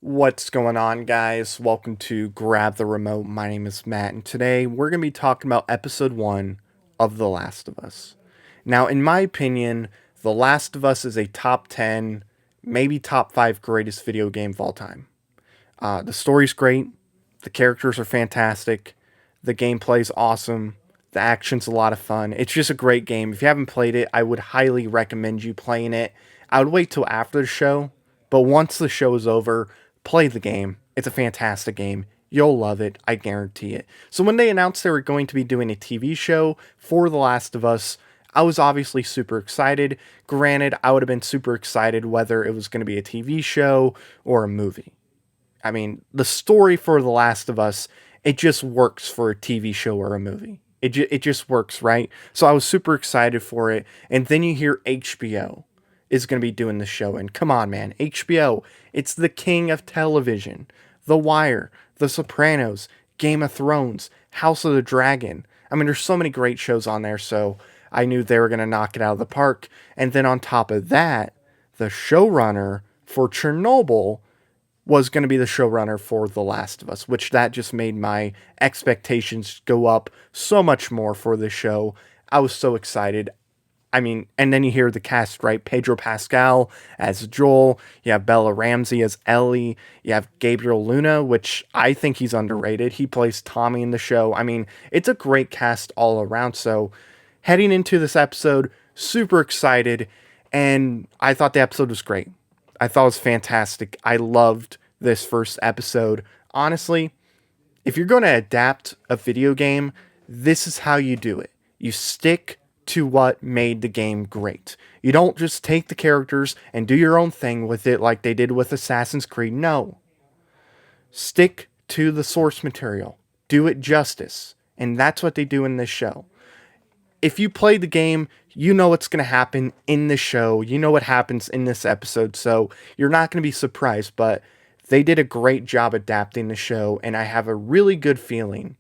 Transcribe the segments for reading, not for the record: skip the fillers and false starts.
What's going on, guys? Welcome to Grab the Remote. My name is Matt, and today we're going to be talking about episode 1 of The Last of Us. Now, in my opinion, The Last of Us is a top 10, maybe top 5 greatest video game of all time. The story's great, the characters are fantastic, the gameplay's awesome, the action's a lot of fun. It's just a great game. If you haven't played it, I would highly recommend you playing it. I would wait till after the show, but once the show is over, play the game. It's a fantastic game. You'll love it, I guarantee it. So when they announced they were going to be doing a TV show for The Last of Us, I was obviously super excited. Granted, I would have been super excited whether it was going to be a TV show or a movie. I mean, the story for The Last of Us, it just works for a TV show or a movie. It just works, right? So I was super excited for it. And then you hear HBO is going to be doing the show. And come on, man. HBO, it's the king of television. The Wire, The Sopranos, Game of Thrones, House of the Dragon. I mean, there's so many great shows on there. So I knew they were going to knock it out of the park. And then on top of that, the showrunner for Chernobyl was going to be the showrunner for The Last of Us, which that just made my expectations go up so much more for the show. I was so excited. I mean, and then you hear the cast, right? Pedro Pascal as Joel. You have Bella Ramsey as Ellie. You have Gabriel Luna, which I think he's underrated. He plays Tommy in the show. I mean, it's a great cast all around. So heading into this episode, super excited. And I thought the episode was great. I thought it was fantastic. I loved this first episode. Honestly, if you're going to adapt a video game, this is how you do it. You stick to what made the game great. You don't just take the characters and do your own thing with it like they did with Assassin's Creed. No. Stick to the source material. Do it justice. And that's what they do in this show. If you play the game, you know what's going to happen in the show. You know what happens in this episode. So you're not going to be surprised. But they did a great job adapting the show. And I have a really good feeling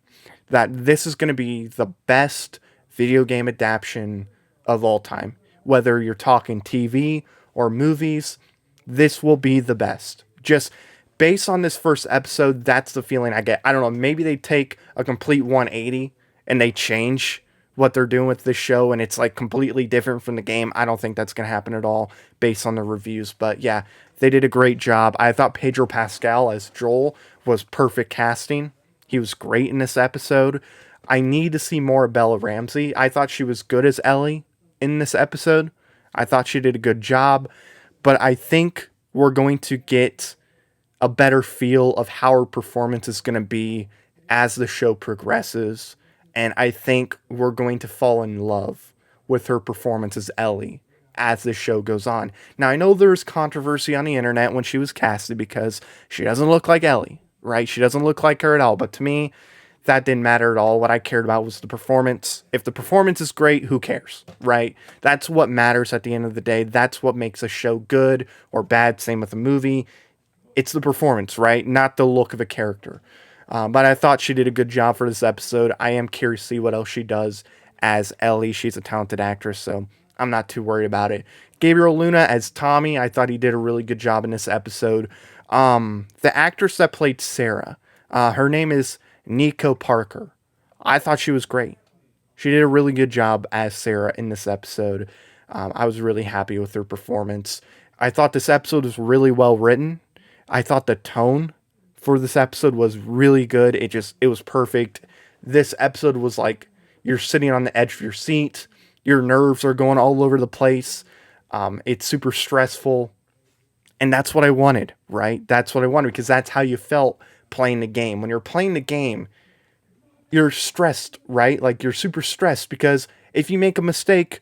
that this is going to be the best video game adaptation of all time. Whether you're talking TV or movies, this will be the best. Just based on this first episode, that's the feeling I get. I don't know, maybe they take a complete 180 and they change what they're doing with this show and it's like completely different from the game. I don't think that's going to happen at all based on the reviews. But yeah, they did a great job. I thought Pedro Pascal as Joel was perfect casting. He was great in this episode. I need to see more of Bella Ramsey. I thought she was good as Ellie in this episode. I thought she did a good job. But I think we're going to get a better feel of how her performance is going to be as the show progresses. And I think we're going to fall in love with her performance as Ellie as the show goes on. Now, I know there's controversy on the internet when she was casted because she doesn't look like Ellie, right? She doesn't look like her at all. But to me, that didn't matter at all. What I cared about was the performance. If the performance is great, who cares, right? That's what matters at the end of the day. That's what makes a show good or bad. Same with a movie. It's the performance, right? Not the look of a character. But I thought she did a good job for this episode. I am curious to see what else she does as Ellie. She's a talented actress, so I'm not too worried about it. Gabriel Luna as Tommy, I thought he did a really good job in this episode. The actress that played Sarah, her name is Nico Parker. I thought she was great. She did a really good job as Sarah in this episode. I was really happy with her performance. I thought this episode was really well written. I thought the tone for this episode was really good. It was perfect. This episode was like you're sitting on the edge of your seat. Your nerves are going all over the place. It's super stressful. And that's what I wanted, right? That's what I wanted because that's how you felt playing the game. When you're playing the game, you're stressed, right? Like you're super stressed because if you make a mistake,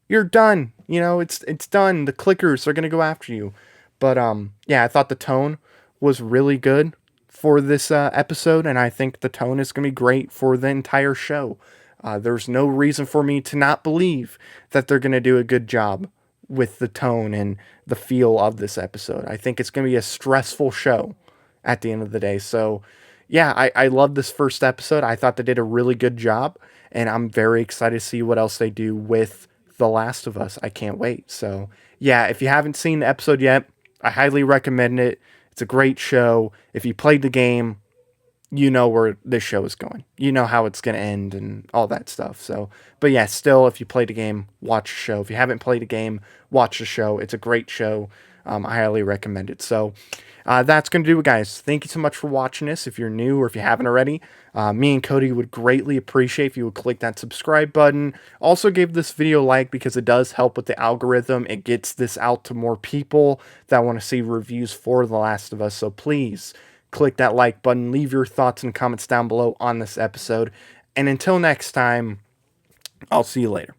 you're done. You know, it's done. The clickers are going to go after you. But yeah, I thought the tone was really good for this episode, and I think the tone is going to be great for the entire show. There's no reason for me to not believe that they're going to do a good job with the tone and the feel of this episode. I think it's going to be a stressful show at the end of the day. So, yeah, I love this first episode. I thought they did a really good job, and I'm very excited to see what else they do with The Last of Us. I can't wait. So, yeah, if you haven't seen the episode yet, I highly recommend it. It's a great show. If you played the game, you know where this show is going. You know how it's going to end and all that stuff. So, but yeah, still, if you played a game, watch the show. If you haven't played a game, watch the show. It's a great show. I highly recommend it. So, that's going to do it, guys. Thank you so much for watching this. If you're new or if you haven't already, me and Cody would greatly appreciate if you would click that subscribe button. Also, give this video a like because it does help with the algorithm. It gets this out to more people that want to see reviews for The Last of Us. So please click that like button. Leave your thoughts and comments down below on this episode. And until next time, I'll see you later.